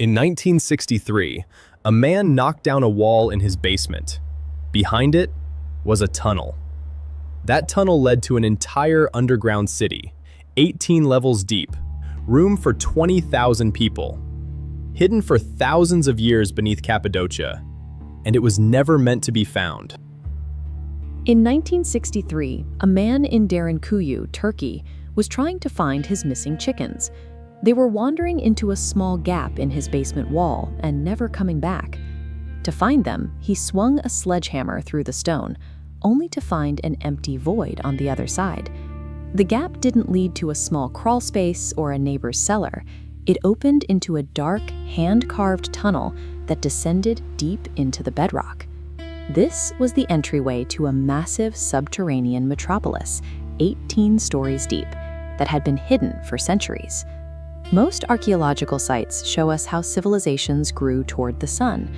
In 1963, a man knocked down a wall in his basement. Behind it was a tunnel. That tunnel led to an entire underground city, 18 levels deep, room for 20,000 people, hidden for thousands of years beneath Cappadocia, and it was never meant to be found. In 1963, a man in Derinkuyu, Turkey, was trying to find his missing chickens. They were wandering into a small gap in his basement wall and never coming back. To find them, he swung a sledgehammer through the stone, only to find an empty void on the other side. The gap didn't lead to a small crawl space or a neighbor's cellar. It opened into a dark, hand-carved tunnel that descended deep into the bedrock. This was the entryway to a massive subterranean metropolis, 18 stories deep, that had been hidden for centuries. Most archaeological sites show us how civilizations grew toward the sun.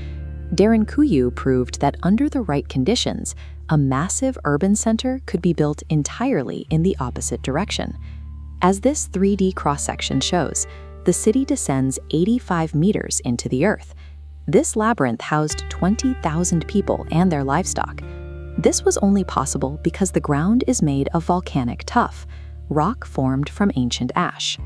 Derinkuyu proved that under the right conditions, a massive urban center could be built entirely in the opposite direction. As this 3D cross-section shows, the city descends 85 meters into the earth. This labyrinth housed 20,000 people and their livestock. This was only possible because the ground is made of volcanic tuff, rock formed from ancient ash.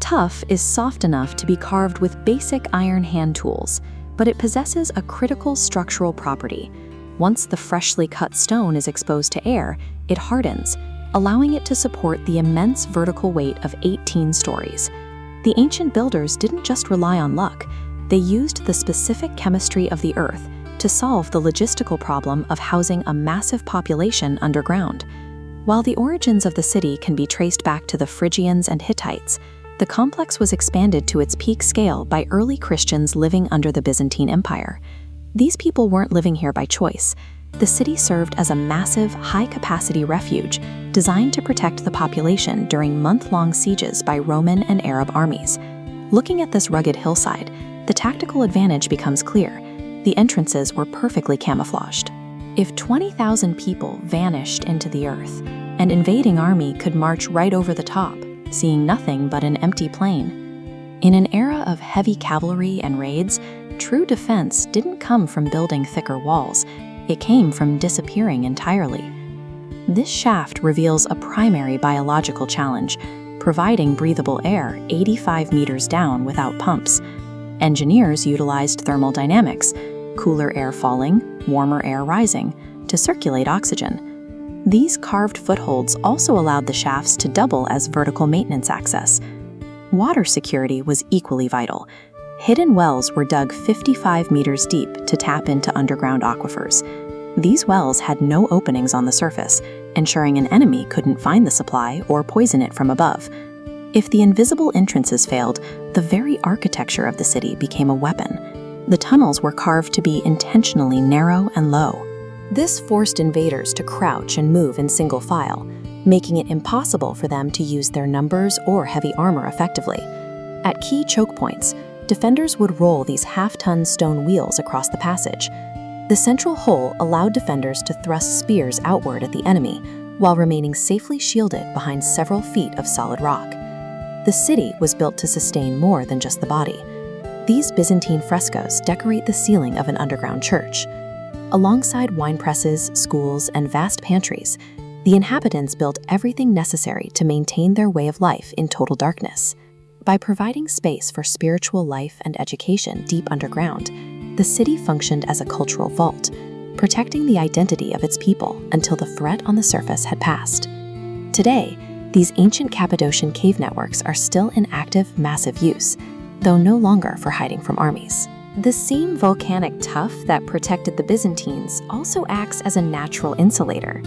Tuff is soft enough to be carved with basic iron hand tools, but it possesses a critical structural property. Once the freshly cut stone is exposed to air, it hardens, allowing it to support the immense vertical weight of 18 stories. The ancient builders didn't just rely on luck. They used the specific chemistry of the earth to solve the logistical problem of housing a massive population underground. While the origins of the city can be traced back to the Phrygians and Hittites, the complex was expanded to its peak scale by early Christians living under the Byzantine Empire. These people weren't living here by choice. The city served as a massive, high-capacity refuge designed to protect the population during month-long sieges by Roman and Arab armies. Looking at this rugged hillside, the tactical advantage becomes clear. The entrances were perfectly camouflaged. If 20,000 people vanished into the earth, an invading army could march right over the top, seeing nothing but an empty plain. In an era of heavy cavalry and raids, true defense didn't come from building thicker walls. It came from disappearing entirely. This shaft reveals a primary biological challenge, providing breathable air 85 meters down without pumps. Engineers utilized thermodynamics, cooler air falling, warmer air rising, to circulate oxygen. These carved footholds also allowed the shafts to double as vertical maintenance access. Water security was equally vital. Hidden wells were dug 55 meters deep to tap into underground aquifers. These wells had no openings on the surface, ensuring an enemy couldn't find the supply or poison it from above. If the invisible entrances failed, the very architecture of the city became a weapon. The tunnels were carved to be intentionally narrow and low. This forced invaders to crouch and move in single file, making it impossible for them to use their numbers or heavy armor effectively. At key choke points, defenders would roll these half-ton stone wheels across the passage. The central hole allowed defenders to thrust spears outward at the enemy, while remaining safely shielded behind several feet of solid rock. The city was built to sustain more than just the body. These Byzantine frescoes decorate the ceiling of an underground church. Alongside wine presses, schools, and vast pantries, the inhabitants built everything necessary to maintain their way of life in total darkness. By providing space for spiritual life and education deep underground, the city functioned as a cultural vault, protecting the identity of its people until the threat on the surface had passed. Today, these ancient Cappadocian cave networks are still in active, massive use, though no longer for hiding from armies. The same volcanic tuff that protected the Byzantines also acts as a natural insulator.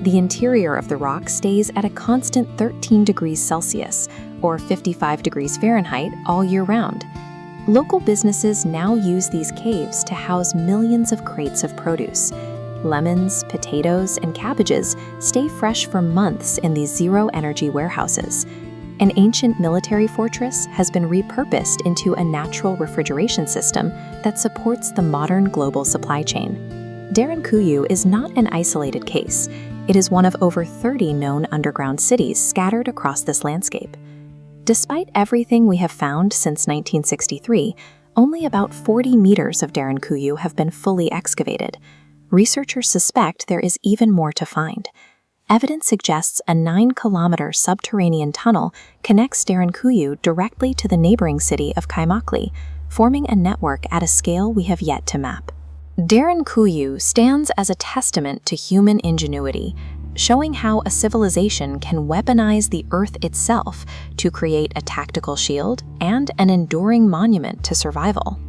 The interior of the rock stays at a constant 13 degrees Celsius, or 55 degrees Fahrenheit, all year round. Local businesses now use these caves to house millions of crates of produce. Lemons, potatoes, and cabbages stay fresh for months in these zero-energy warehouses. An ancient military fortress has been repurposed into a natural refrigeration system that supports the modern global supply chain. Derinkuyu is not an isolated case. It is one of over 30 known underground cities scattered across this landscape. Despite everything we have found since 1963, only about 40 meters of Derinkuyu have been fully excavated. Researchers suspect there is even more to find. Evidence suggests a 9-kilometer subterranean tunnel connects Derinkuyu directly to the neighboring city of Kaimakli, forming a network at a scale we have yet to map. Derinkuyu stands as a testament to human ingenuity, showing how a civilization can weaponize the Earth itself to create a tactical shield and an enduring monument to survival.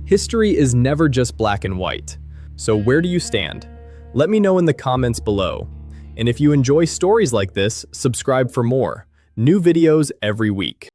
History is never just black and white. So where do you stand? Let me know in the comments below. And if you enjoy stories like this, subscribe for more. New videos every week.